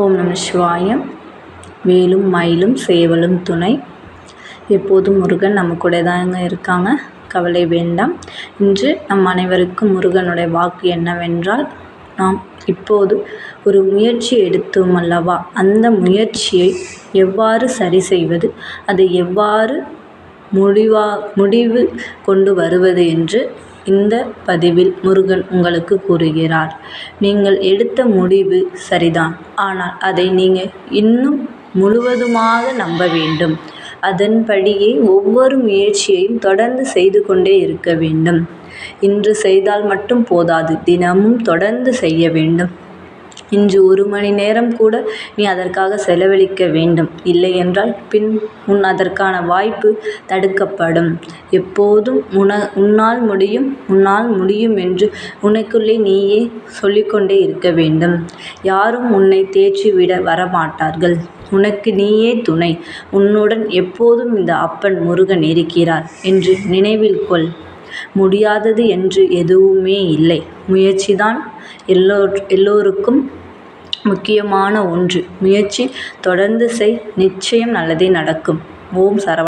ஓம் நம சிவாய. வேலும் மயிலும் சேவலும் துணை. எப்போதும் முருகன் நம்ம கூட தாங்க இருக்காங்க, கவலை வேண்டாம். இன்று நம் அனைவருக்கும் முருகனுடைய வாக்கு என்னவென்றால், நாம் இப்போது ஒரு முயற்சி எடுத்தோம் அல்லவா, அந்த முயற்சியை எவ்வாறு சரி செய்வது, அதை எவ்வாறு முடிவு கொண்டு வருவது என்று இந்த பதிவில் முருகன் உங்களுக்கு கூறுகிறார். நீங்கள் எடுத்த முடிவு சரிதான், ஆனால் அதை நீங்கள் இன்னும் முழுவதுமாக நம்ப வேண்டும். அதன்படியே ஒவ்வொரு முயற்சியையும் தொடர்ந்து செய்து கொண்டே இருக்க வேண்டும். இன்று செய்தால் மட்டும் போதாது, தினமும் தொடர்ந்து செய்ய வேண்டும். இன்று 1 மணி நேரம் கூட நீ அதற்காக செலவழிக்க வேண்டும். இல்லை என்றால் பின் அதற்கான வாய்ப்பு தடுக்கப்படும். எப்போதும் உன்னால் முடியும் என்று உனக்குள்ளே நீயே சொல்லிக்கொண்டே இருக்க வேண்டும். யாரும் உன்னை தேற்றிவிட வரமாட்டார்கள். உனக்கு நீயே துணை. உன்னுடன் எப்போதும் இந்த அப்பன் முருகன் இருக்கிறார் என்று நினைவில் கொள். முடியாதது என்று எதுவுமே இல்லை. முயற்சிதான் எல்லோருக்கும் முக்கியமான ஒன்று. முயற்சி தொடர்ந்து செய், நிச்சயம் நல்லதே நடக்கும். ஓம் சரவண.